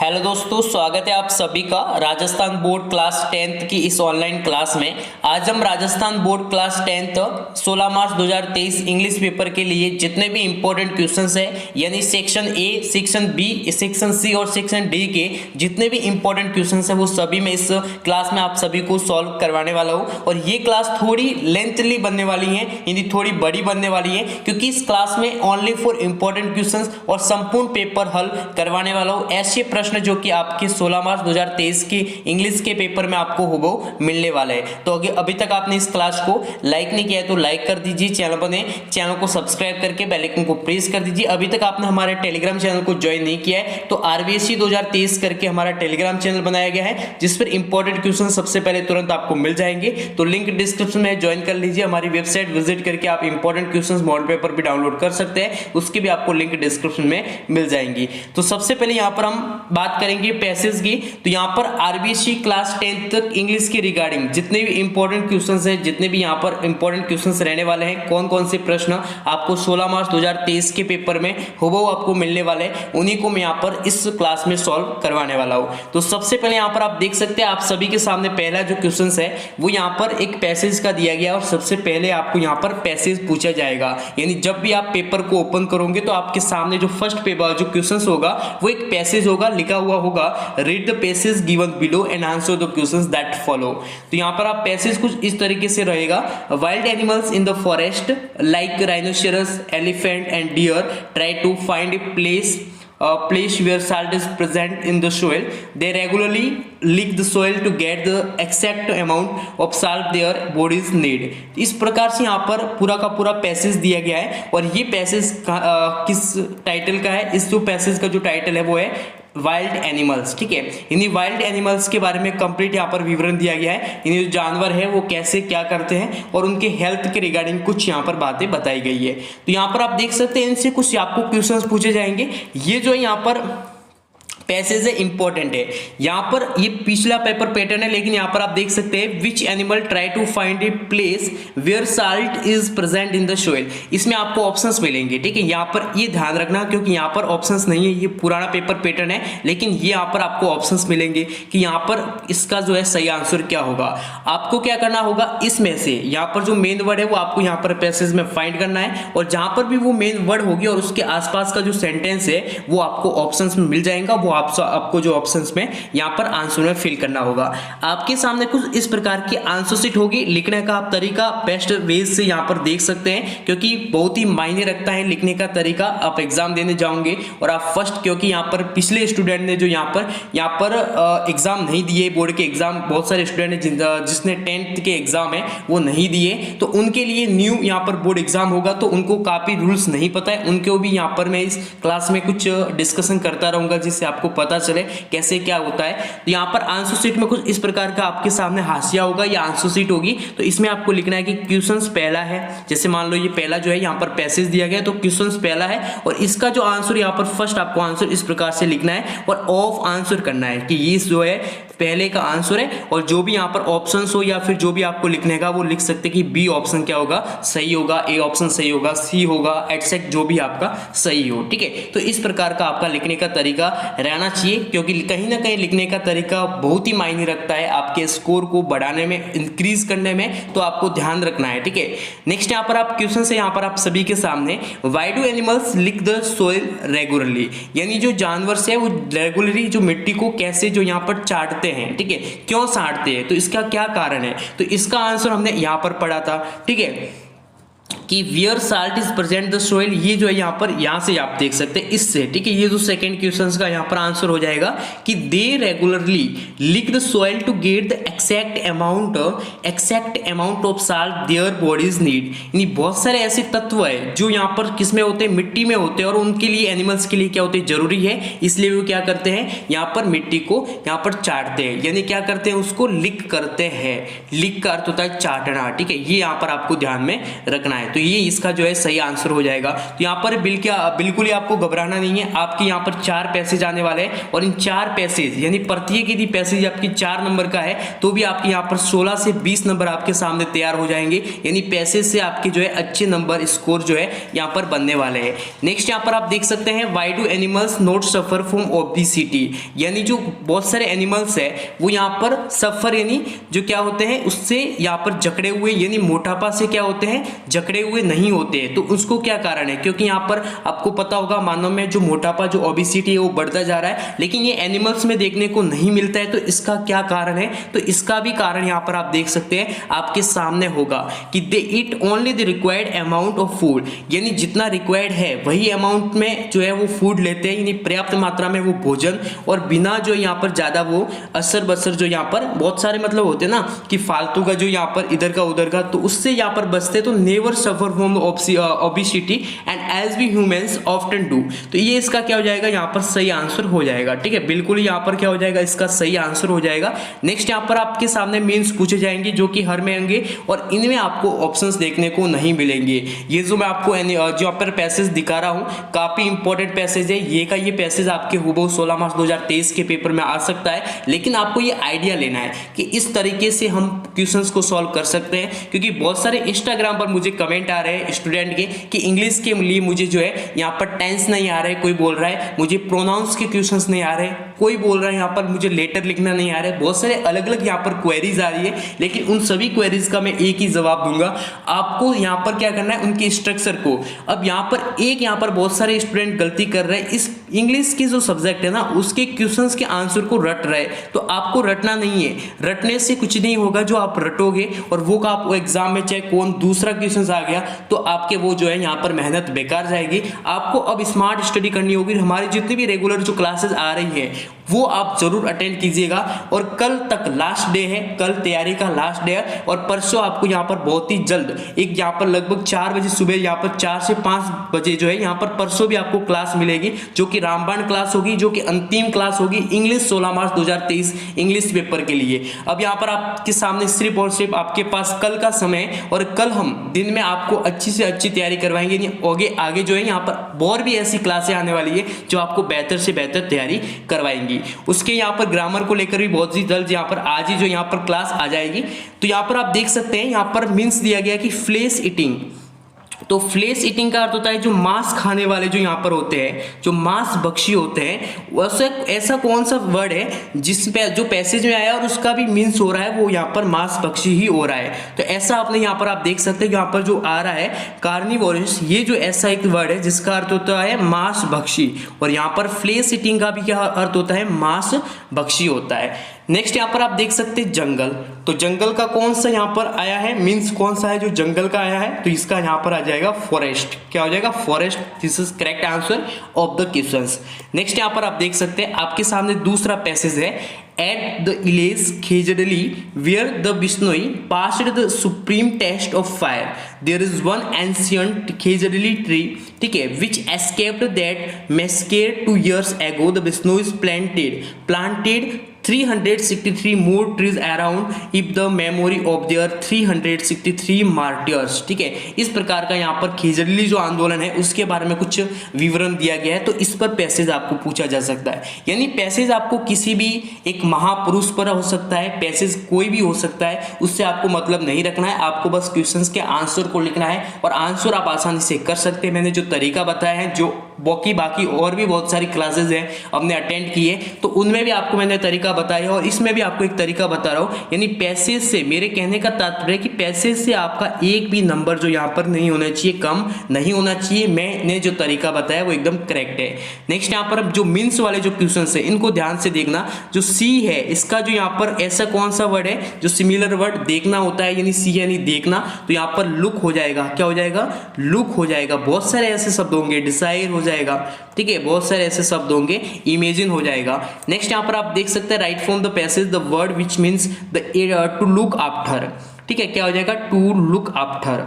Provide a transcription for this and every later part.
Hello दोस्तों, स्वागत है आप सभी का राजस्थान बोर्ड क्लास 10th की इस ऑनलाइन क्लास में। आज हम Rajasthan board class 10th 16 March 2023 English paper के लिए जितने भी इंपॉर्टेंट क्वेश्चंस है, यानी section A, section B, section C और सेक्शन डी के जितने भी इंपॉर्टेंट क्वेश्चंस है वो सभी मैं इस क्लास में आप सभी को सॉल्व करवाने वाला हूँ। और ये क्लास थोड़ी लेंथली बनने वाली है, यानी थोड़ी बड़ी बनने वाली है, क्योंकि इस क्लास में ओनली फॉर इंपॉर्टेंट क्वेश्चंस और संपूर्ण पेपर हल करवाने वाला हूँ। ऐसे प्रश्न जो कि आपके 16 मार्च 2023 की इंग्लिश के पेपर में आपको हूबहू मिलने वाला है। तो अभी तक आपने इस क्लास को लाइक नहीं किया है तो लाइक कर दीजिए, चैनल को सब्सक्राइब करके बेल आइकन को प्रेस कर दीजिए। अभी तक आपने हमारे टेलीग्राम चैनल को ज्वाइन नहीं किया है तो आरबीएससी 2023 करके हमारा टेलीग्राम चैनल बनाया गया है, जिस पर इंपॉर्टेंट क्वेश्चन सबसे पहले तुरंत आपको मिल जाएंगे। तो लिंक डिस्क्रिप्शन में ज्वाइन कर लीजिए। हमारी वेबसाइट विजिट करके आप इंपॉर्टेंट क्वेश्चन मॉडल पेपर भी डाउनलोड कर सकते हैं, उसकी भी आपको लिंक डिस्क्रिप्शन में मिल जाएंगी। तो सबसे पहले यहाँ पर हम बात करेंगे पैसेज की। तो यहाँ पर आरबीएससी क्लास 10 तक इंग्लिश के रिगार्डिंग जितने भी इंपॉर्टेंट क्वेश्चंस हैं, जितने भी यहाँ पर इंपॉर्टेंट क्वेश्चंस रहने वाले हैं, कौन कौन से प्रश्न आपको 16 मार्च 2023 के पेपर में हूबहू आपको मिलने वाले हैं, उन्हीं को मैं यहाँ पर इस क्लास में सॉल्व करवाने वाला हूँ। तो सबसे पहले यहाँ पर आप देख सकते हैं, आप सभी के सामने पहला जो क्वेश्चन है वो यहाँ पर एक पैसेज का दिया गया और सबसे पहले आपको यहाँ पर पैसेज पूछा जाएगा। यानी जब भी आप पेपर को ओपन करोगे तो आपके सामने जो फर्स्ट पेपर जो क्वेश्चन होगा वो एक पैसेज होगा, लिखा हुआ होगा read the passage given below and answer the questions that follow. तो यहाँ पर आप पैसेज कुछ इस तरीके से रहेगा। Wild animals in the forest like rhinoceros, elephant and deer try to find a place where salt is present in the soil. They regularly lick the soil to get the exact amount of salt their bodies need. इस प्रकार से यहाँ पर पूरा का पूरा passage दिया गया है और ये पैसेज किस टाइटल का है? इस जो पैसेज का जो टाइटल है वो है वाइल्ड एनिमल्स। ठीक है, यानी वाइल्ड एनिमल्स के बारे में कंप्लीट यहाँ पर विवरण दिया गया है। यानी जो जानवर है वो कैसे क्या करते हैं और उनके हेल्थ के रिगार्डिंग कुछ यहाँ पर बातें बताई गई है। तो यहाँ पर आप देख सकते हैं इनसे कुछ आपको क्वेश्चंस पूछे जाएंगे। ये जो यहाँ पर पैसेज है इंपॉर्टेंट है। यहाँ पर ये पिछला पेपर पैटर्न है, लेकिन यहाँ पर आप देख सकते हैं which animal try to find a place where salt is present in the soil. इसमें आपको ऑप्शंस मिलेंगे। ठीक है, यहाँ पर ये ध्यान रखना क्योंकि यहाँ पर ऑप्शंस नहीं है, ये पुराना पेपर पैटर्न है, लेकिन ये यहाँ पर आपको ऑप्शंस मिलेंगे कि यहाँ पर इसका जो है सही आंसर क्या होगा। आपको क्या करना होगा, इसमें से यहाँ पर जो मेन वर्ड है वो आपको यहाँ पर पैसेज में फाइंड करना है और जहां पर भी वो मेन वर्ड होगी और उसके आसपास का जो सेंटेंस है वो आपको ऑप्शंस में मिल जाएगा। वो आपको जो ऑप्शंस में यहाँ पर आंसर में फिल करना होगा। आपके सामने कुछ इस प्रकार की आंसर शीट होगी। लिखने का आप तरीका बेस्ट वेज से यहाँ पर देख सकते हैं, क्योंकि बहुत ही मायने रखता है लिखने का तरीका। आप एग्जाम देने जाओगे और आप फर्स्ट, क्योंकि यहाँ पर पिछले स्टूडेंट ने जो यहाँ पर एग्जाम नहीं दिए, बोर्ड के एग्जाम बहुत सारे स्टूडेंट ने जिसने 10th के एग्जाम है वो नहीं दिए, तो उनके लिए न्यू यहाँ पर बोर्ड एग्जाम होगा, तो उनको काफी रूल्स नहीं पता है। उनको भी यहाँ पर मैं इस क्लास में कुछ डिस्कशन करता रहूंगा जिससे आपको पता चले कैसे क्या होता है। तो यहाँ पर आंसर शीट में कुछ इस प्रकार का आपके सामने हाशिया होगा या आंसर शीट होगी। तो इसमें आपको लिखना है कि क्वेश्चंस पहला है, जैसे मान लो ये पहला जो है यहाँ पर पैसेज दिया गया है तो क्वेश्चंस पहला है और इसका जो आंसर यहाँ पर फर्स्ट आपको आंसर इस प्रकार से लिखना है और ऑफ आंसर करना है कि ये जो है पहले का आंसर है। और जो भी यहाँ पर ऑप्शंस हो या फिर जो भी आपको लिखने का वो लिख सकते हैं कि बी ऑप्शन क्या होगा, सही होगा, ए ऑप्शन सही होगा, सी होगा, एटसेक्ट जो भी आपका सही हो। ठीक है, तो इस प्रकार का आपका लिखने का तरीका रहना चाहिए, क्योंकि कहीं ना कहीं लिखने का तरीका बहुत ही मायने रखता है आपके स्कोर को बढ़ाने में, इंक्रीज करने में। तो आपको ध्यान रखना है। ठीक है, नेक्स्ट यहाँ पर आप क्वेश्चन से यहाँ पर आप सभी के सामने why do animals lick the soil regularly, यानी जो जानवर से वो रेगुलरली जो मिट्टी को कैसे जो यहाँ पर चाटते हैं। ठीक है, क्यों चाटते हैं, तो इसका क्या कारण है, तो इसका आंसर हमने यहाँ पर पढ़ा था। ठीक है, कि wear salt is present the soil, ये जो है यहाँ से आप देख सकते हैं इससे। ठीक है, ये जो सेकंड क्वेश्चन का यहाँ पर आंसर हो जाएगा कि they regularly lick the soil to get the exact amount of salt their bodies need. यानी बहुत सारे ऐसे तत्व है जो यहाँ पर किस में होते हैं, मिट्टी में होते हैं, और उनके लिए एनिमल्स के लिए क्या होते हैं, जरूरी है, इसलिए वो क्या करते हैं, यहाँ पर मिट्टी को यहाँ पर चाटते हैं, यानी क्या करते हैं, उसको लिक करते हैं। लिक का अर्थ होता है चाटना। ठीक है, ये यहाँ पर आपको ध्यान में रखना है। है, तो ये इसका जो है सही आंसर हो जाएगा। तो यहाँ पर बिल्कुल ही आपको घबराना नहीं है। आपके यहाँ पर 4 पैसेज आने वाले हैं और इन 4 पैसेज यानी प्रत्येक यदि पैसेज आपकी 4 नंबर का है तो भी आपके यहाँ पर 16 से 20 नंबर आपके सामने तैयार हो जाएंगे, यानी पैसेज से आपके जो है अच्छे नंबर स्कोर जो है यहाँ पर बनने वाले हैं। नेक्स्ट यहाँ पर आप देख सकते हैं why do animals not suffer from obesity, यानी जो बहुत सारे एनिमल्स है वो यहाँ पर सफर यानी जो क्या होते हैं उससे यहाँ पर जकड़े हुए यानी मोटापा से क्या होते हैं जकड़े हुए नहीं होते, तो उसको क्या कारण है? क्योंकि यहाँ पर आपको पता होगा मानव में जो मोटापा जो ओबेसिटी है वो बढ़ता जा रहा है, लेकिन ये एनिमल्स में देखने को नहीं मिलता है। तो इसका क्या कारण है? तो इसका भी कारण यहाँ पर आप देख सकते हैं आपके सामने होगा कि they eat only the required amount of food, यानी जितना रिक्वायर्ड है वही अमाउंट में जो है वो फूड लेते हैं, यानी पर्याप्त मात्रा में वो भोजन, और बिना जो यहाँ पर ज्यादा वो असर बसर जो यहाँ पर बहुत सारे मतलब होते हैं ना कि फालतू का जो यहाँ पर इधर का उधर का, तो उससे यहाँ पर बचते, तो never suffer from obesity and as we humans often do. तो ये इसका क्या हो जाएगा यहाँ पर सही आंसर हो जाएगा। ठीक है, बिल्कुल यहाँ पर क्या हो जाएगा इसका सही आंसर हो जाएगा। नेक्स्ट यहाँ पर आपके सामने मीन्स पूछे जाएंगे जो कि हर में होंगे और इनमें आपको ऑप्शंस देखने को नहीं मिलेंगे। ये जो मैं आपको जो पर पैसेज दिखा रहा हूँ काफी इंपॉर्टेंट पैसेज है, ये पैसेज आपके हुबहू 16 मार्च 2023 के पेपर में आ सकता है, लेकिन आपको ये आइडिया लेना है कि इस तरीके से हम क्वेश्चंस को सॉल्व कर सकते हैं। क्योंकि बहुत सारे इंस्टाग्राम पर मुझे कमेंट आ रहे हैं स्टूडेंट के कि इंग्लिश के लिए मुझे जो है यहाँ पर टेंस नहीं आ रहे, कोई बोल रहा है मुझे प्रोनाउंस के क्वेश्चंस नहीं आ रहे, कोई बोल रहा है यहाँ पर मुझे लेटर लिखना नहीं आ रहा है, बहुत सारे अलग अलग यहाँ पर क्वेरीज आ रही है, लेकिन उन सभी क्वेरीज का मैं एक ही जवाब दूंगा। आपको यहाँ पर क्या करना है उनके स्ट्रक्चर को, अब यहाँ पर बहुत सारे स्टूडेंट गलती कर रहे हैं, इस इंग्लिश की जो सब्जेक्ट है ना उसके क्वेश्चंस के आंसर को रट रहे, तो आपको रटना नहीं है, रटने से कुछ नहीं होगा। जो आप रटोगे और वो का आपको एग्जाम में चाहे कौन दूसरा क्वेश्चन आ गया तो आपके वो जो है यहाँ पर मेहनत बेकार जाएगी। आपको अब स्मार्ट स्टडी करनी होगी। हमारी जितनी भी रेगुलर जो क्लासेस आ रही है वो आप जरूर अटेंड कीजिएगा, और कल तक लास्ट डे है, कल तैयारी का लास्ट डे है, और परसों आपको यहाँ पर बहुत ही जल्द एक यहाँ पर लगभग 4 बजे सुबह यहाँ पर 4 से 5 बजे जो है यहाँ पर परसों भी आपको क्लास मिलेगी, जो कि रामबाण क्लास होगी, जो कि अंतिम क्लास होगी इंग्लिश 16 मार्च 2023 इंग्लिश पेपर के लिए। अब यहाँ पर आपके सामने सिर्फ और सिर्फ आपके पास कल का समय है, और कल हम दिन में आपको अच्छी से अच्छी तैयारी करवाएंगे। आगे जो है यहाँ पर और भी ऐसी क्लासें आने वाली है जो आपको बेहतर से बेहतर तैयारी करवाएंगी। उसके यहाँ पर ग्रामर को लेकर भी बहुत ही जल्द यहाँ पर आज ही जो यहाँ पर क्लास आ जाएगी। तो यहाँ पर आप देख सकते हैं यहाँ पर मीन्स दिया गया कि फ्लेश ईटिंग, तो फ्लेश ईटिंग का अर्थ होता है जो मांस खाने वाले जो यहाँ पर होते हैं, जो मांस भक्षी होते हैं, वैसे ऐसा कौन सा वर्ड है जिसपे जो पैसेज में आया और उसका भी मीन्स हो रहा है वो यहाँ पर मांस भक्षी ही हो रहा है। तो ऐसा आपने यहाँ पर आप देख सकते हैं यहाँ पर जो आ रहा है कार्निवोरस, ये जो ऐसा एक वर्ड है जिसका अर्थ होता है मांस भक्षी, और यहाँ पर फ्लेश ईटिंग का भी क्या अर्थ होता है मांस भक्षी होता है। नेक्स्ट यहाँ पर आप देख सकते हैं जंगल, तो जंगल का कौन सा यहाँ पर आया है मीन्स कौन सा है जो जंगल का आया है, तो इसका यहाँ पर आ जाएगा फॉरेस्ट। क्या हो जाएगा forest, this is correct answer of the questions. Next यहाँ पर आप देख सकते हैं आपके सामने दूसरा पैसेज है, at the village Khejarli where the Bishnoi passed the supreme test of fire there is one ancient Khejarli tree, ठीक है, which escaped that massacre 2 years ago the Bishnoi planted 363 more trees around if the memory of their 363 martyrs, ठीक है। इस प्रकार का यहाँ पर खेजडली जो आंदोलन है उसके बारे में कुछ विवरण दिया गया है, तो इस पर पैसेज आपको पूछा जा सकता है। यानी पैसेज आपको किसी भी एक महापुरुष पर हो सकता है, पैसेज कोई भी हो सकता है, उससे आपको मतलब नहीं रखना है, आपको बस क्वेश्चंस के आंसर को लिखना है, और आंसर आप आसानी से कर सकते हैं। मैंने जो तरीका बताया है, जो बाकी और भी बहुत सारी क्लासेस हैं हमने अटेंड की है, तो उनमें भी आपको मैंने तरीका बताया, और इसमें भी आपको एक तरीका बता रहा हूँ। यानी पैसेज से मेरे कहने का तात्पर्य कि पैसेज से आपका एक भी नंबर जो यहाँ पर नहीं होना चाहिए, कम नहीं होना चाहिए। मैंने जो तरीका बताया वो एकदम करेक्ट है। नेक्स्ट यहाँ पर जो मीन्स वाले जो क्वेश्चन है इनको ध्यान से देखना। जो सी है इसका जो यहाँ पर ऐसा कौन सा वर्ड है जो सिमिलर वर्ड देखना होता है, यानी सी यानी देखना, तो यहाँ पर लुक हो जाएगा। क्या हो जाएगा लुक हो जाएगा। बहुत सारे ऐसे शब्द होंगे, डिसाइड हो जाएगा, ठीक है, बहुत सारे ऐसे शब्द होंगे, इमेजिन हो जाएगा। नेक्स्ट यहाँ पर आप देख सकते हैं right from the passage the word which means the two look after, ठीक है, क्या हो जाएगा टू लुक आफ्टर।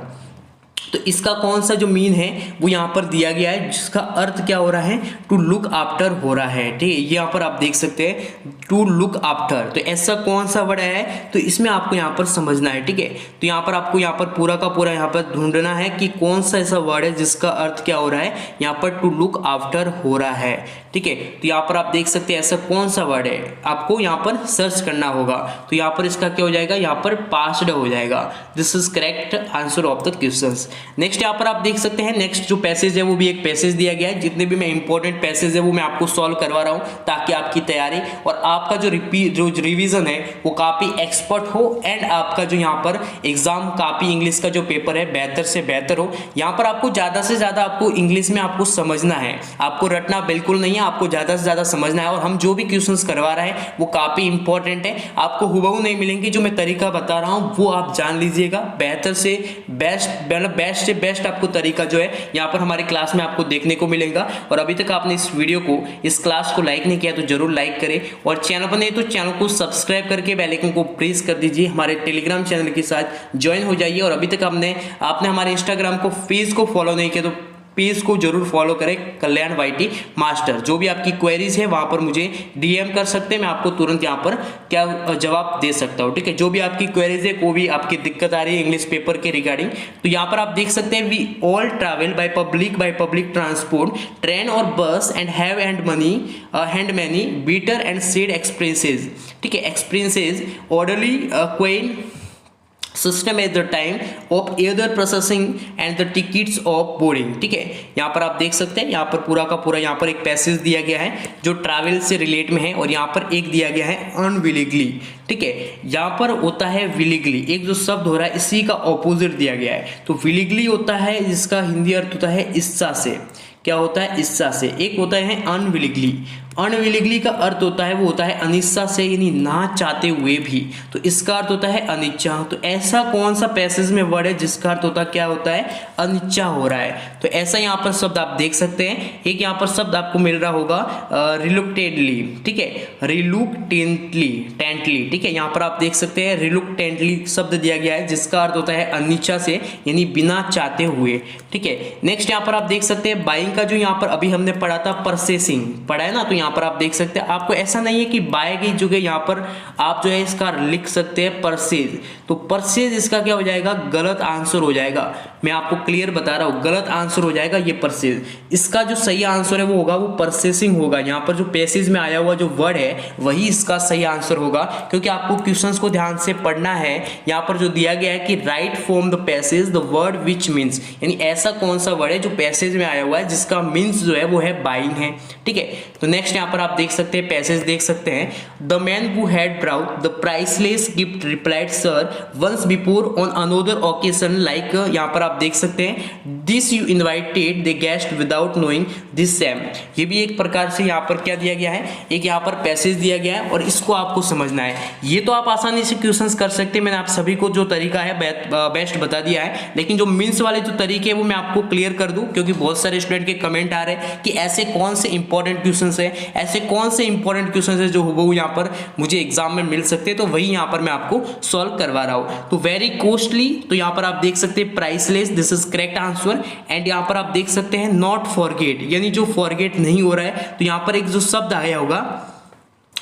तो इसका कौन सा जो मीन है वो यहाँ पर दिया गया है, जिसका अर्थ क्या हो रहा है, टू लुक आफ्टर हो रहा है। ठीक है, ये यहाँ पर आप देख सकते हैं टू लुक आफ्टर। तो ऐसा कौन सा वर्ड है, तो इसमें आपको यहाँ पर समझना है। ठीक है, तो यहाँ पर आपको यहाँ पर पूरा का पूरा यहाँ पर ढूंढना है कि कौन सा ऐसा वर्ड है जिसका अर्थ क्या हो रहा है, यहाँ पर टू लुक आफ्टर हो रहा है। ठीक है, तो यहाँ पर आप देख सकते हैं ऐसा कौन सा वर्ड है, आपको यहाँ पर सर्च करना होगा। तो यहाँ पर इसका क्या हो जाएगा, यहाँ पर पास्ड हो जाएगा। This is correct answer of the questions. Next यहाँ पर आप देख सकते हैं नेक्स्ट जो पैसेज है वो भी एक पैसेज दिया गया है। जितने भी मैं इंपॉर्टेंट पैसेज है वो मैं आपको सॉल्व करवा रहा हूँ ताकि आपकी तैयारी और आपका जो रिवीजन है वो काफी एक्सपर्ट हो एंड आपका जो यहाँ पर एग्जाम काफी इंग्लिश का जो पेपर है बेहतर से बेहतर हो। यहाँ पर आपको ज्यादा से ज्यादा आपको इंग्लिश में आपको समझना है, आपको रटना बिल्कुल नहीं है, आपको ज्यादा से ज्यादा समझना है। और हम जो भी क्वेश्चंस करवा रहे हैं वो काफी इंपॉर्टेंट है, आपको हुबहू नहीं मिलेंगे। जो मैं तरीका बता रहा हूँ वो आप जान लीजिएगा, बेहतर से बेस्ट बेस्ट से बेस्ट आपको तरीका जो है यहाँ पर हमारी क्लास में आपको देखने को मिलेगा। और अभी तक आपने इस वीडियो को, इस क्लास को लाइक नहीं किया तो जरूर लाइक करें, और चैनल पर नहीं तो चैनल को सब्सक्राइब करके बेल आइकन को प्रेस कर दीजिए। हमारे टेलीग्राम चैनल के साथ ज्वाइन हो जाइए। और अभी तक आपने हमारे इंस्टाग्राम को पेज को फॉलो नहीं किया तो पेज को जरूर फॉलो करें, कल्याण वाईटी मास्टर। जो भी आपकी क्वेरीज है वहां पर मुझे डीएम कर सकते हैं, मैं आपको तुरंत यहां पर क्या जवाब दे सकता हूं। ठीक है, जो भी आपकी क्वेरीज है, कोई भी आपकी दिक्कत आ रही है इंग्लिश पेपर के रिगार्डिंग, तो यहां पर आप देख सकते हैं we all travel by public transport, train और bus and have and many bitter and sad experiences. ठीक है, experiences orderly queue system at the time of air processing and the tickets of boarding. ठीक है, यहाँ पर आप देख सकते हैं यहाँ पर पूरा का पूरा यहाँ पर एक पैसेज दिया गया है जो ट्रैवल से रिलेट में है, और यहाँ पर एक दिया गया है अनविलिंगली। ठीक है, यहाँ पर होता है विलिंगली, एक जो शब्द हो रहा है इसी का ऑपोजिट दिया गया है। तो विलिंगली होता है जिसका हिंदी अर्थ होता है इच्छा से, क्या होता है, इच्छा से। एक होता है अनविलिंगली, अनविलिंगली का अर्थ होता है वो होता है अनिच्छा से, यानी ना चाहते हुए भी, तो इसका अर्थ होता है अनिच्छा। तो ऐसा कौन सा पैसेज में वर्ड है जिसका अर्थ होता है क्या होता है, अनिच्छा हो रहा है। तो ऐसा यहाँ पर शब्द आप देख सकते हैं, एक यहाँ पर शब्द आपको मिल रहा होगा रिलुक्टेंटली। ठीक है, रिलुक्टेंटली, ठीक है, यहाँ पर आप देख सकते हैं रिलुक्टेंटली शब्द दिया गया है जिसका अर्थ होता है अनिच्छा से, यानी बिना चाहते हुए। ठीक है, नेक्स्ट यहाँ पर आप देख सकते हैं बाइंग का जो यहाँ पर अभी हमने पढ़ा था परचेसिंग पढ़ा है ना, तो यहाँ पर आप देख सकते हैं आपको ऐसा नहीं है कि बाय की जगह यहाँ पर आप जो है इसका लिख सकते हैं परचेज, तो परचेज इसका क्या हो जाएगा, गलत आंसर हो जाएगा। मैं आपको क्लियर बता रहा हूँ, गलत आंसर हो जाएगा ये परचेज। इसका जो सही आंसर है वो होगा वो परचेसिंग होगा। यहाँ पर जो पैसेज में आया हुआ जो वर्ड है वही इसका सही आंसर होगा, क्योंकि आपको क्वेश्चंस को ध्यान से पढ़ना है। यहाँ पर जो दिया गया है कि right from the passage the word which means, यानी ऐसा कौन सा वर्ड है जो पैसेज में आया हुआ है जिसका मीन्स जो है वो है बाइंग है। ठीक है, तो नेक्स्ट यहाँ पर आप देख सकते हैं पैसेज देख सकते हैं, the man who had brought the priceless gift replied sir once before on another occasion like, यहाँ पर आप देख सकते हैं this you invited the guest without knowing this same. ये भी एक प्रकार से यहाँ पर क्या दिया गया है, एक यहाँ पर पैसेज दिया गया है और इसको आपको समझना है। ये तो आप आसानी से क्वेश्चंस कर सकते हैं, मैंने आप सभी को जो तरीका है बेस्ट बता दिया है, लेकिन जो मीन्स वाले जो तरीके हैं वो मैं आपको क्लियर कर दूं, क्योंकि बहुत सारे स्टूडेंट के कमेंट आ रहे हैं कि ऐसे कौन से इंपॉर्टेंट क्वेश्चंस है, ऐसे कौन से इंपॉर्टेंट क्वेश्चंस है जो हुबहू यहाँ पर मुझे एग्जाम में मिल सकते हैं, तो वही यहाँ पर मैं आपको सॉल्व करवा रहा हूँ। तो वेरी कॉस्टली, तो यहाँ पर आप देख सकते हैं priceless, this is correct answer. And यहाँ पर आप देख सकते हैं नॉट फॉरगेट, यानी जो फॉरगेट नहीं हो रहा है, तो यहाँ पर एक जो शब्द आया होगा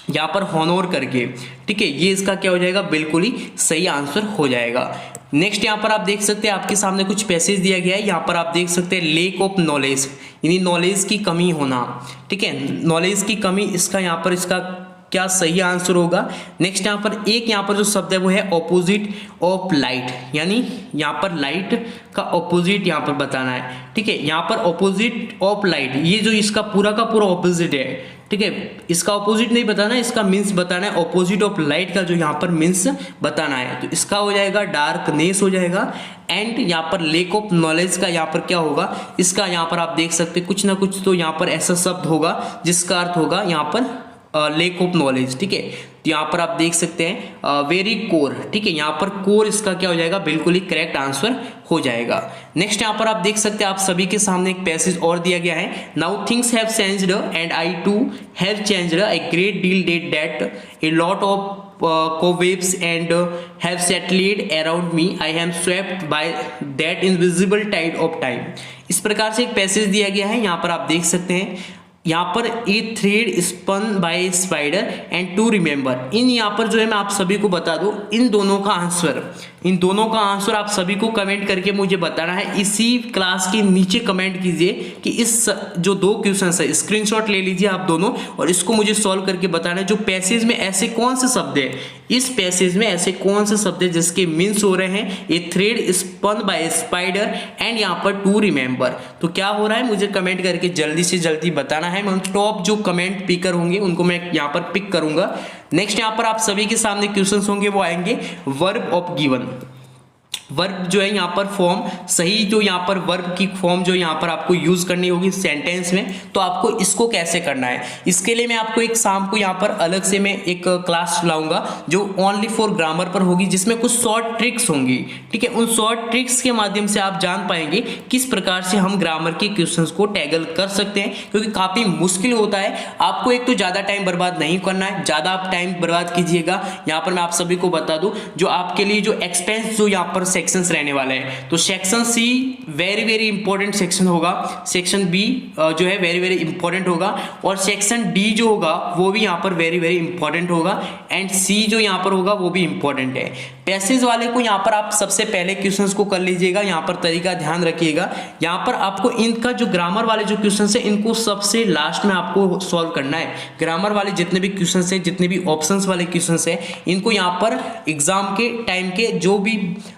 यहाँ पर हॉनोर करके, ठीक है, ये इसका क्या हो जाएगा, बिल्कुल ही सही आंसर हो जाएगा। नेक्स्ट यहाँ पर आप देख सकते हैं आपके सामने कुछ पैसेज दिया गया है, यहाँ पर आप देख सकते हैं लेक ऑफ नॉलेज, यानी नॉलेज की कमी होना। ठीक है, नॉलेज की कमी, इसका यहाँ पर इसका क्या सही आंसर होगा। नेक्स्ट यहाँ पर एक यहाँ पर जो शब्द है वो है ऑपोजिट ऑफ लाइट, यानी यहाँ पर लाइट का ऑपोजिट यहाँ पर बताना है। ठीक है, यहाँ पर ऑपोजिट ऑफ लाइट, ये जो इसका पूरा का पूरा ऑपोजिट है। ठीक है, इसका ऑपोजिट नहीं बताना है, इसका मीन्स बताना है। ऑपोजिट ऑफ लाइट का जो यहाँ पर मीन्स बताना है, तो इसका हो जाएगा डार्कनेस हो जाएगा। एंड यहाँ पर लेक ऑफ नॉलेज का यहाँ पर क्या होगा, इसका यहाँ पर आप देख सकते हैं कुछ ना कुछ तो यहाँ पर ऐसा शब्द होगा जिसका अर्थ होगा यहाँ पर लेक ऑफ नॉलेज। ठीक है, तो यहाँ पर आप देख सकते हैं वेरी कोर। ठीक है, यहाँ पर कोर इसका क्या हो जाएगा, बिल्कुल ही करेक्ट आंसर हो जाएगा। नेक्स्ट यहाँ पर आप देख सकते हैं आप सभी के सामने एक पैसेज और दिया गया है, now things have changed and I too have changed a great deal that a lot of cobwebs and have settled around me. I am swept by that invisible tide of time. इस प्रकार से एक passage दिया गया है, यहाँ पर आप देख सकते हैं, यहाँ पर a thread spun by spider and to remember. इन यहाँ पर जो है मैं आप सभी को बता दूं, इन दोनों का आंसर आप सभी को कमेंट करके मुझे बताना है। इसी क्लास के नीचे कमेंट कीजिए कि इस जो दो क्वेश्चंस है स्क्रीनशॉट ले लीजिए आप दोनों और इसको मुझे सॉल्व करके बताना है। जो पैसेज में ऐसे कौन से शब्द है, इस पैसेज में ऐसे कौन से शब्द है जिसके मीन्स हो रहे हैं a thread spun by spider and यहाँ पर टू रिमेंबर। तो क्या हो रहा है मुझे कमेंट करके जल्दी से जल्दी बताना है। मैं टॉप जो कमेंट पिकर होंगे उनको मैं यहाँ पर पिक करूंगा। नेक्स्ट यहाँ पर आप सभी के सामने क्वेश्चंस होंगे, वो आएंगे वर्ब ऑफ गिवन। वर्ब जो है यहाँ पर फॉर्म सही, जो यहाँ पर वर्ब की फॉर्म जो यहाँ पर आपको यूज करनी होगी सेंटेंस में, तो आपको इसको कैसे करना है, इसके लिए मैं आपको एक शाम को यहाँ पर अलग से मैं एक क्लास लाऊंगा जो ओनली फॉर ग्रामर पर होगी, जिसमें कुछ शॉर्ट ट्रिक्स होंगी। ठीक है, उन शॉर्ट ट्रिक्स के माध्यम से आप जान पाएंगे किस प्रकार से हम ग्रामर के क्वेश्चंस को टैगल कर सकते हैं, क्योंकि काफी मुश्किल होता है। आपको एक तो ज्यादा टाइम बर्बाद नहीं करना है, ज्यादा आप टाइम बर्बाद कीजिएगा। यहाँ पर मैं आप सभी को बता दूं, जो आपके लिए जो एक्सपेंस जो यहाँ पर सेक्शंस रहने वाले हैं, तो section C very very important section होगा, सेक्शन बी जो है वेरी वेरी इंपॉर्टेंट होगा, और सेक्शन डी जो होगा वो भी यहाँ पर वेरी वेरी इंपॉर्टेंट होगा, एंड सी जो यहाँ पर होगा वो भी इंपॉर्टेंट है। पैसेज वाले को यहाँ पर आप सबसे पहले क्वेश्चंस को कर लीजिएगा, यहाँ पर तरीका ध्यान रखिएगा। यहाँ पर आपको इनका जो ग्रामर वाले जो क्वेश्चंस है इनको सबसे लास्ट में आपको सॉल्व करना है। ग्रामर वाले जितने भी क्वेश्चंस है, जितने भी ऑप्शंस वाले क्वेश्चंस है, इनको यहाँ पर एग्जाम के टाइम के जो भी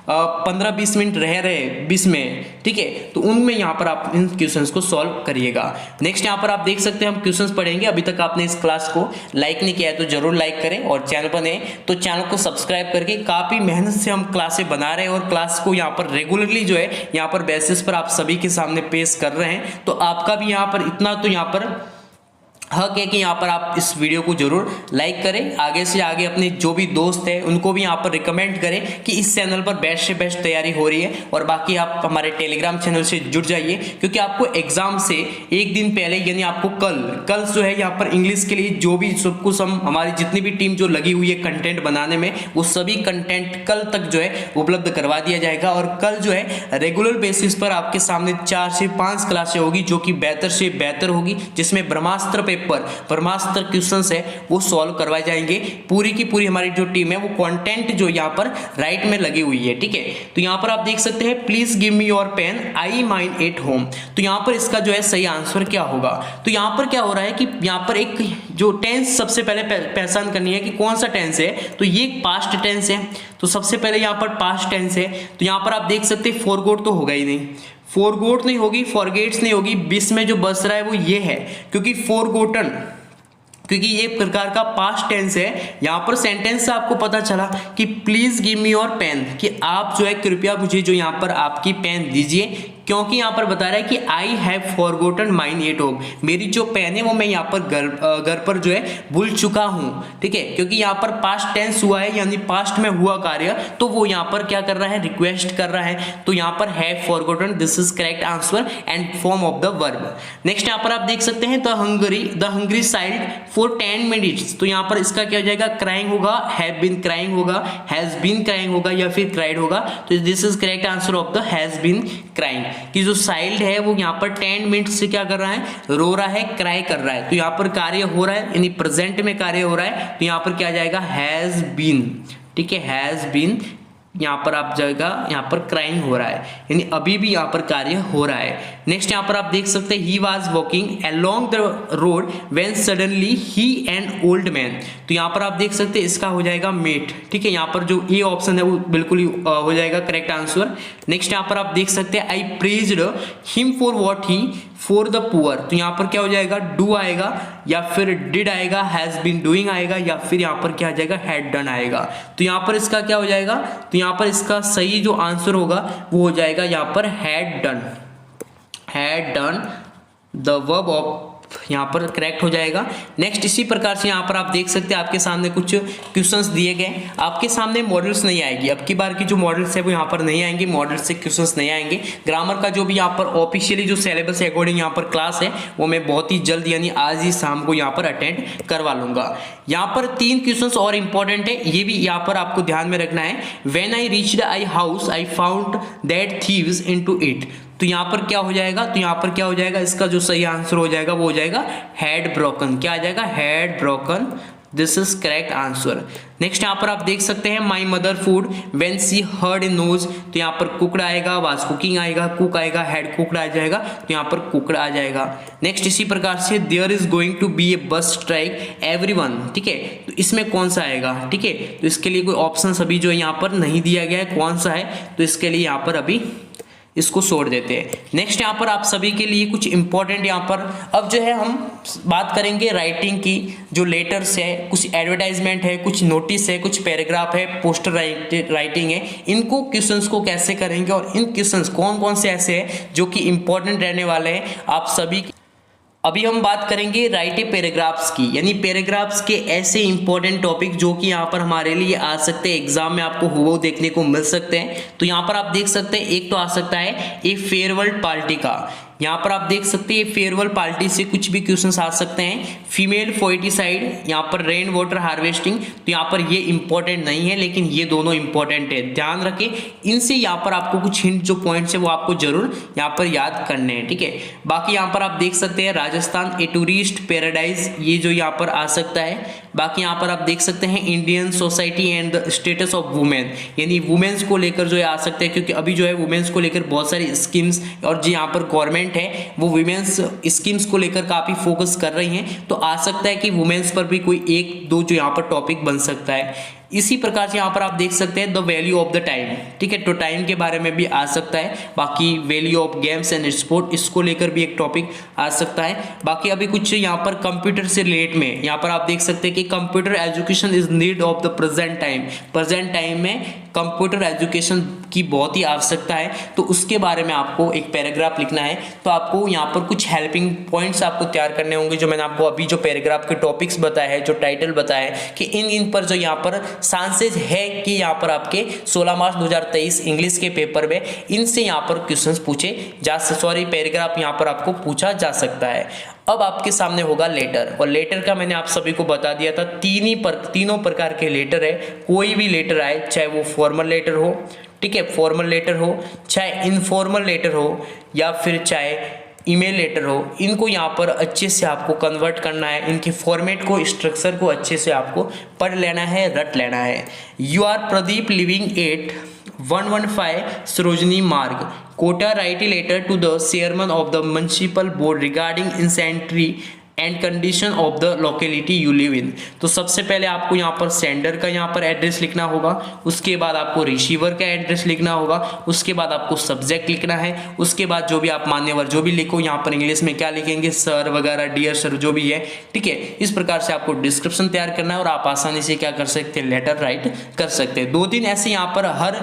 15-20 मिनट रह रहे 20 में, ठीक है, तो उनमें यहाँ पर आप इन क्वेश्चंस को सॉल्व करिएगा। नेक्स्ट यहाँ पर आप देख सकते हैं हम क्वेश्चंस पढ़ेंगे। अभी तक आपने इस क्लास को लाइक नहीं किया है तो जरूर लाइक करें, और चैनल पर नए तो चैनल को सब्सक्राइब करके, काफी मेहनत से हम क्लासें बना रहे हैं और क्लास को यहाँ पर रेगुलरली जो है यहाँ पर बेसिस पर आप सभी के सामने पेश कर रहे हैं। तो आपका भी यहाँ पर इतना तो यहाँ पर हक है कि यहाँ पर आप इस वीडियो को जरूर लाइक करें, आगे से आगे अपने जो भी दोस्त हैं उनको भी यहाँ पर रिकमेंड करें कि इस चैनल पर बेस्ट से बेस्ट तैयारी हो रही है। और बाकी आप हमारे टेलीग्राम चैनल से जुड़ जाइए, क्योंकि आपको एग्जाम से एक दिन पहले यानी आपको कल जो है यहाँ पर इंग्लिश के लिए जो भी सब कुछ हम हमारी जितनी भी टीम जो लगी हुई है कंटेंट बनाने में, वो सभी कंटेंट कल तक जो है उपलब्ध करवा दिया जाएगा। और कल जो है रेगुलर बेसिस पर आपके सामने 4 से 5 क्लासें होगी जो कि बेहतर से बेहतर होगी, जिसमें ब्रह्मास्त्र क्वेश्चंस है वो सॉल्व करवाए जाएंगे। पूरी की पूरी हमारी जो टीम है वो कंटेंट जो यहाँ पर राइट में लगी हुई है। ठीक है, तो यहाँ पर आप देख सकते हैं please give me your pen I mine at home. तो यहाँ पर इसका जो है सही आंसर क्या होगा, तो यहाँ पर क्या हो रहा है कि यहाँ पर एक जो टेंस सबसे पहले पहचान करनी है कि कौन सा टेंस है, तो ये पास्ट टेंस है। तो सबसे पहले यहाँ पर पास्ट टेंस है, तो यहाँ पर आप देख सकते हैं फॉरगॉट तो होगा ही नहीं, फॉरगॉट नहीं होगी, फॉरगेट्स नहीं होगी, बीच में जो बस रहा है वो ये है, क्योंकि फॉरगॉटन, क्योंकि ये प्रकार का पास्ट टेंस है। यहाँ पर सेंटेंस से आपको पता चला कि please give me your pen, कि आप जो है कृपया मुझे जो यहाँ पर आपकी पेन दीजिए, क्योंकि यहाँ पर बता रहा है कि I have forgotten mine at home, मेरी जो पेन है वो मैं यहाँ पर घर पर जो है भूल चुका हूँ। ठीक है, क्योंकि यहाँ पर पास्ट टेंस हुआ है यानी पास्ट में हुआ कार्य, तो वो यहाँ पर क्या कर रहा है, रिक्वेस्ट कर रहा है। तो यहाँ पर have forgotten, this is correct answer and form of the verb. Next यहाँ पर आप देख सकते हैं the hungry child for 10 minutes, तो यहाँ पर इसका क्या हो जाएगा, क्राइंग होगा, हैव बीन क्राइंग होगा, हैज बीन क्राइंग होगा, या फिर क्राइड होगा। तो this is correct answer of the has been crying, कि जो चाइल्ड है वो यहाँ पर 10 मिनट से क्या कर रहा है, रो रहा है, क्राई कर रहा है। तो यहाँ पर कार्य हो रहा है यानी प्रेजेंट में कार्य हो रहा है, तो यहाँ पर क्या जाएगा, हैज बीन। ठीक है, हैज बीन, यहाँ पर आप जाएगा, यहाँ पर क्राइंग हो रहा है यानी अभी भी यहाँ पर कार्य हो रहा है। नेक्स्ट यहाँ पर आप देख सकते हैं he was walking along the road when suddenly he an old man, तो यहाँ पर आप देख सकते हैं इसका हो जाएगा मेट। ठीक है, यहाँ पर जो ए ऑप्शन है वो बिल्कुल ही हो जाएगा करेक्ट आंसर। नेक्स्ट यहाँ पर आप देख सकते हैं I praised him for what he for the poor, तो यहाँ पर क्या हो जाएगा, डू आएगा, या फिर डिड आएगा, हैज बीन डूइंग आएगा, या फिर यहाँ पर क्या आ जाएगा, हैड डन आएगा। तो यहाँ पर इसका क्या हो जाएगा, तो यहाँ पर इसका सही जो आंसर होगा वो हो जाएगा यहाँ पर had done the verb of यहाँ पर करेक्ट हो जाएगा। नेक्स्ट इसी प्रकार से यहाँ पर आप देख सकते हैं आपके सामने कुछ क्वेश्चंस दिए गए, आपके सामने मॉडल्स नहीं आएगी, अब की बार की जो मॉडल्स है वो यहाँ पर नहीं आएंगे, मॉडल से क्वेश्चंस नहीं आएंगे। ग्रामर का जो भी यहाँ पर ऑफिशियली जो सिलेबस है अकॉर्डिंग यहाँ पर क्लास है वो मैं बहुत ही जल्द यानी आज ही शाम को यहाँ पर अटेंड करवा लूंगा। यहाँ पर 3 क्वेश्चंस और इंपॉर्टेंट है, ये भी यहाँ पर आपको ध्यान में रखना है। When I reached I house I found that thieves into it, तो यहाँ पर क्या हो जाएगा, तो यहाँ पर क्या हो जाएगा, इसका जो सही आंसर हो जाएगा वो हो जाएगा हैड ब्रोकन। क्या आ जाएगा, had broken, this is correct answer. Next यहाँ पर आप देख सकते हैं my mother food when she heard in knows, तो यहाँ पर कुकड आएगा, वाज कुकिंग आएगा, कुक आएगा, हैड कुकड आ जाएगा, तो यहाँ पर कुकड आ जाएगा। नेक्स्ट इसी प्रकार से there is going to be a bus strike everyone, ठीक है, तो इसमें कौन सा आएगा, ठीक है, तो इसके लिए कोई ऑप्शन अभी जो यहाँ पर नहीं दिया गया है कौन सा है, तो इसके लिए यहाँ पर अभी इसको छोड़ देते हैं। नेक्स्ट यहाँ पर आप सभी के लिए कुछ इंपॉर्टेंट यहाँ पर अब जो है हम बात करेंगे राइटिंग की, जो लेटर्स है, कुछ एडवर्टाइजमेंट है, कुछ नोटिस है, कुछ पैराग्राफ है, पोस्टर राइटिंग है, इनको क्वेश्चंस को कैसे करेंगे और इन क्वेश्चंस कौन कौन से ऐसे हैं जो कि इंपॉर्टेंट रहने वाले हैं आप सभी। अभी हम बात करेंगे राइटिंग पैराग्राफ्स की, यानी पैराग्राफ्स के ऐसे इंपॉर्टेंट टॉपिक जो कि यहाँ पर हमारे लिए आ सकते हैं, एग्जाम में आपको हुबहू देखने को मिल सकते हैं। तो यहाँ पर आप देख सकते हैं एक तो आ सकता है ए फेयरवेल पार्टी का, यहाँ पर आप देख सकते हैं फेयरवेल पार्टी से कुछ भी क्वेश्चंस आ सकते हैं। फीमेल फोइटिसाइड, यहाँ पर रेन वाटर हार्वेस्टिंग, तो यहाँ पर ये इंपॉर्टेंट नहीं है लेकिन ये दोनों इंपॉर्टेंट है, ध्यान रखें। इनसे यहाँ पर आपको कुछ हिंट जो पॉइंट्स है वो आपको जरूर यहाँ पर याद करने हैं, ठीक है। बाकी यहाँ पर आप देख सकते हैं राजस्थान ए टूरिस्ट पैराडाइज, ये जो यहाँ पर आ सकता है। बाकी यहाँ पर आप देख सकते हैं Indian society and the status of women, यानी वुमेन्स को लेकर जो है आ सकते हैं, क्योंकि अभी जो है वुमेन्स को लेकर बहुत सारी स्कीम्स और जो यहाँ पर गवर्नमेंट है वो वुमेन्स स्कीम्स को लेकर काफी फोकस कर रही हैं, तो आ सकता है कि वुमेन्स पर भी कोई एक दो जो यहाँ पर टॉपिक बन सकता है। इसी प्रकार से यहाँ पर आप देख सकते हैं the value of the time, ठीक है, तो टाइम के बारे में भी आ सकता है। बाकी value of games and sport, इसको लेकर भी एक टॉपिक आ सकता है। बाकी अभी कुछ यहाँ पर कंप्यूटर से रिलेट में यहाँ पर आप देख सकते हैं कि computer education is need of the present time, present time में कंप्यूटर एजुकेशन की बहुत ही आवश्यकता है, तो उसके बारे में आपको एक पैराग्राफ लिखना है। तो आपको यहाँ पर कुछ हेल्पिंग पॉइंट्स आपको तैयार करने होंगे, जो मैंने आपको अभी जो पैराग्राफ के टॉपिक्स बताए हैं, जो टाइटल बताया है कि इन पर जो यहाँ पर चांसेस है कि यहाँ पर आपके 16 मार्च 2023 इंग्लिश के पेपर में इनसे यहाँ पर क्वेश्चंस पूछे जा, सॉरी पैराग्राफ यहाँ पर आपको पूछा जा सकता है। अब आपके सामने होगा लेटर, और लेटर का मैंने आप सभी को बता दिया था तीनों प्रकार के लेटर है। कोई भी लेटर आए, चाहे वो फॉर्मल लेटर हो, ठीक है, फॉर्मल लेटर हो, चाहे इनफॉर्मल लेटर हो, या फिर चाहे ईमेल लेटर हो, इनको यहाँ पर अच्छे से आपको कन्वर्ट करना है, इनके फॉर्मेट को, स्ट्रक्चर को अच्छे से आपको पढ़ लेना है, रट लेना है। You are Pradeep living at 115 Sarojini Marg, Kota, write a letter to the chairman of the municipal board regarding insanitary and condition of the locality you live in. तो सबसे पहले आपको यहाँ पर सेंडर का यहाँ पर एड्रेस लिखना होगा, उसके बाद आपको रिसीवर का एड्रेस लिखना होगा, उसके बाद आपको सब्जेक्ट लिखना है, उसके बाद जो भी आप मान्यवर जो भी लिखो, यहाँ पर इंग्लिश में क्या लिखेंगे, सर वगैरह, डियर सर, जो भी है, ठीक है। इस प्रकार से आपको डिस्क्रिप्शन तैयार करना है और आप आसानी से क्या कर सकते हैं, लेटर राइट कर सकते हैं। 2-3 ऐसे यहाँ पर हर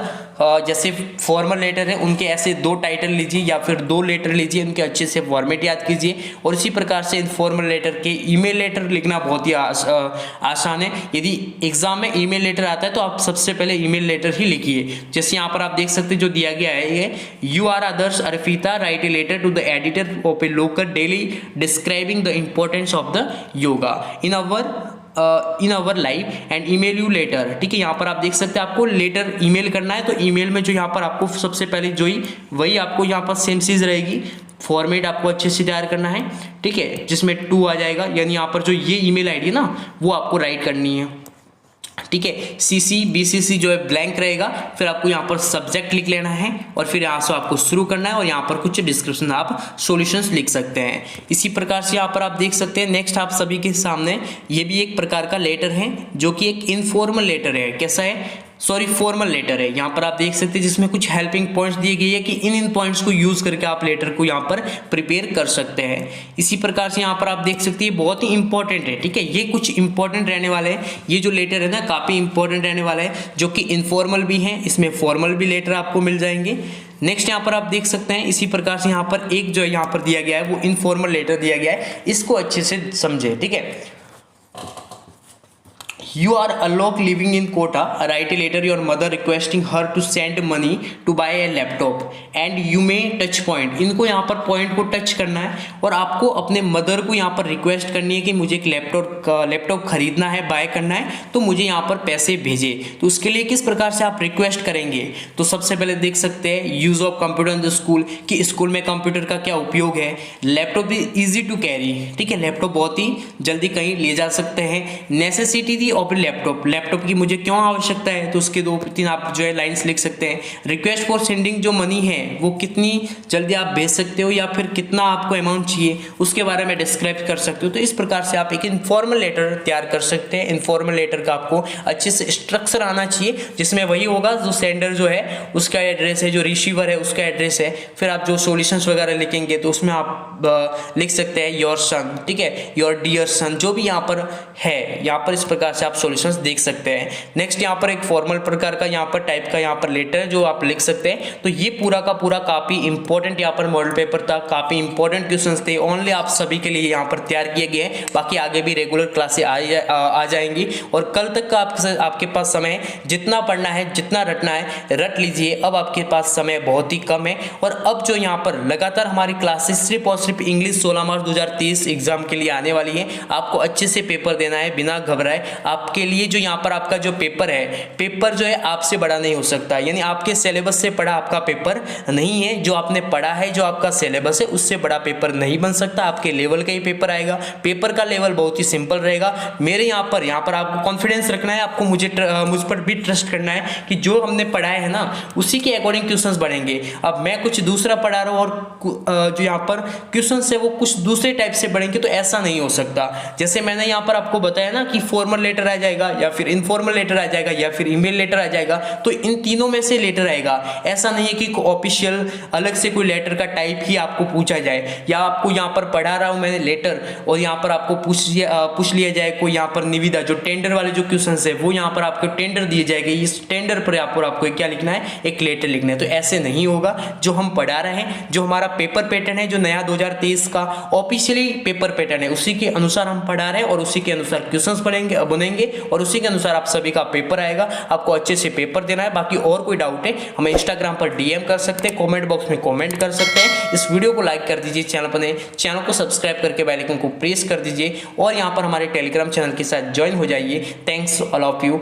जैसे फॉर्मल लेटर है उनके ऐसे 2 टाइटल लीजिए या फिर 2 लेटर लीजिए, उनके अच्छे से फॉर्मेट याद कीजिए। और इसी प्रकार से इनफॉर्मल लेटर के ईमेल लेटर लिखना बहुत ही आसान है। यदि एग्जाम में ईमेल लेटर आता है तो आप सबसे पहले ईमेल लेटर ही लिखिए। जैसे यहाँ पर आप देख सकते हैं जो दिया गया है, ये you are Adarsh Arpita write a letter to the editor of a local daily describing the importance of the yoga in our life and email you letter, ठीक है। यहाँ पर आप देख सकते हैं आपको लेटर ईमेल करना है, तो ईमेल में जो यहाँ पर आपको सबसे पहले जो ही वही आपको यहाँ पर सेम चीज रहेगी, फॉर्मेट आपको अच्छे से तैयार करना है, ठीक है, जिसमें 2 आ जाएगा, यानी यहाँ पर जो ये ईमेल आईडी है ना वो आपको राइट करनी है, ठीक है। CC BCC जो है ब्लैंक रहेगा, फिर आपको यहाँ पर सब्जेक्ट लिख लेना है और फिर यहाँ से आपको शुरू करना है और यहाँ पर कुछ डिस्क्रिप्शन आप सॉल्यूशंस लिख सकते हैं। इसी प्रकार से यहाँ पर आप देख सकते हैं नेक्स्ट आप सभी के सामने ये भी एक प्रकार का लेटर है जो कि एक इनफॉर्मल लेटर है। कैसा है, सॉरी फॉर्मल लेटर है। यहाँ पर आप देख सकते हैं जिसमें कुछ हेल्पिंग पॉइंट्स दिए गए हैं कि इन पॉइंट्स को यूज करके आप लेटर को यहाँ पर प्रिपेयर कर सकते हैं। इसी प्रकार से यहाँ पर आप देख सकते हैं बहुत ही इंपॉर्टेंट है, ठीक है, ये कुछ इंपॉर्टेंट रहने वाले हैं। ये जो लेटर है ना काफी इंपॉर्टेंट रहने वाला है, जो कि इनफॉर्मल भी है, इसमें फॉर्मल भी लेटर आपको मिल जाएंगे। नेक्स्ट यहाँ पर आप देख सकते हैं इसी प्रकार से यहाँ पर एक जो है यहाँ पर दिया गया है वो इनफॉर्मल लेटर दिया गया है, इसको अच्छे से समझे, ठीक है। You are Alok living in Kota. Write a letter your mother requesting her to send money to buy a laptop and you may touch point. इनको यहाँ पर पॉइंट को टच करना है और आपको अपने मदर को यहाँ पर रिक्वेस्ट करनी है कि मुझे एक लैपटॉप खरीदना है, बाय करना है, तो मुझे यहाँ पर पैसे भेजे। तो उसके लिए किस प्रकार से आप रिक्वेस्ट करेंगे, तो सबसे पहले देख सकते हैं use of computer in the school, कि स्कूल में कंप्यूटर का क्या उपयोग है। Laptop is easy to carry, ठीक है, लैपटॉप बहुत ही जल्दी कहीं ले जा सकते हैं। नेसेसिटी दी लैपटॉप की मुझे क्यों आवश्यकता है, तो उसके 2-3 आप जो है लाइंस लिख सकते हैं। रिक्वेस्ट फॉर सेंडिंग जो मनी है वो कितनी जल्दी आप भेज सकते हो या फिर कितना आपको अमाउंट चाहिए उसके बारे में डिस्क्राइब कर सकते हो। तो इस प्रकार से आप एक इनफॉर्मल लेटर तैयार कर सकते हैं। इनफॉर्मल लेटर का आपको अच्छे से स्ट्रक्चर आना चाहिए, जिसमें वही होगा जो सेंडर जो है उसका एड्रेस है, जो रिसीवर है उसका एड्रेस है, फिर आप जो सॉल्यूशंस वगैरह लिखेंगे तो उसमें आप लिख सकते हैं योर सन, ठीक है, योर डियर सन, जो भी यहाँ पर है, यहाँ पर इस प्रकार से आप सॉल्यूशंस देख सकते हैं। नेक्स्ट यहाँ पर एक फॉर्मल प्रकार का यहाँ पर टाइप का यहाँ पर लेटर जो आप लिख सकते हैं। तो ये पूरा का पूरा काफी इंपॉर्टेंट यहाँ पर मॉडल पेपर था, काफी इंपॉर्टेंट क्वेश्चंस थे, ओनली आप सभी के लिए यहाँ पर तैयार किए गए हैं। बाकी आगे भी रेगुलर क्लासेस आ जाएंगी और कल तक का आपके पास समय जितना पढ़ना है, जितना रटना है रट लीजिए। अब आपके पास समय बहुत ही कम है और अब जो यहाँ पर लगातार हमारी क्लासेस सिर्फ और सिर्फ इंग्लिश 16 मार्च 2023 एग्जाम के लिए आने वाली है। आपको अच्छे से पेपर देना है बिना घबराए। आपके लिए जो यहाँ पर आपका जो पेपर है, पेपर जो है आपसे बड़ा नहीं हो सकता, यानी आपके सिलेबस से पढ़ा आपका पेपर नहीं है। जो आपने पढ़ा है, जो आपका सिलेबस है, उससे बड़ा पेपर नहीं बन सकता। आपके लेवल का ही पेपर आएगा। पेपर का लेवल बहुत ही सिंपल रहेगा। मेरे यहाँ पर आपको कॉन्फिडेंस रखना है, आपको मुझ पर भी ट्रस्ट करना है कि जो हमने पढ़ाया है ना उसी के अकॉर्डिंग क्वेश्चंस बनेंगे। अब मैं कुछ दूसरा पढ़ा रहा हूँ और जो यहाँ पर क्वेश्चंस है वो कुछ दूसरे टाइप से बनेंगे, तो ऐसा नहीं हो सकता। जैसे मैंने यहाँ पर आपको बताया ना कि फॉर्मल लेटर आ जाएगा या फिर इनफॉर्मल लेटर आ जाएगा या फिर ईमेल लेटर आ जाएगा, तो इन तीनों में से लेटर आएगा। ऐसा नहीं है कि ऑफिशियल अलग से कोई लेटर का टाइप ही आपको पूछा जाए, या आपको यहाँ पर पढ़ा रहा हूँ मैंने लेटर और यहाँ पर आपको पूछ लिया जाए कोई यहाँ पर निविदा, जो टेंडर वाले जो क्वेश्चन है वो यहाँ पर आपको टेंडर दिए जाएंगे, इस टेंडर पर आपको क्या लिखना है, एक लेटर लिखना है। तो ऐसे नहीं होगा। जो हम पढ़ा रहे हैं, जो हमारा पेपर पैटर्न है, जो नया 2023 का ऑफिशियली पेपर पैटर्न है, उसी के अनुसार हम पढ़ा रहे हैं और उसी के अनुसार क्वेश्चंस बनेंगे और उसी के अनुसार आप सभी का पेपर आएगा। आपको अच्छे से पेपर देना है। बाकी और कोई डाउट है हमें इंस्टाग्राम पर डीएम कर सकते हैं, कमेंट बॉक्स में कमेंट कर सकते हैं। इस वीडियो को लाइक कर दीजिए, चैनल को सब्सक्राइब करके बेल आइकन को प्रेस कर दीजिए और यहाँ पर हमारे टेलीग्राम चैनल के साथ ज्वाइन हो जाइए। Thanks all of you.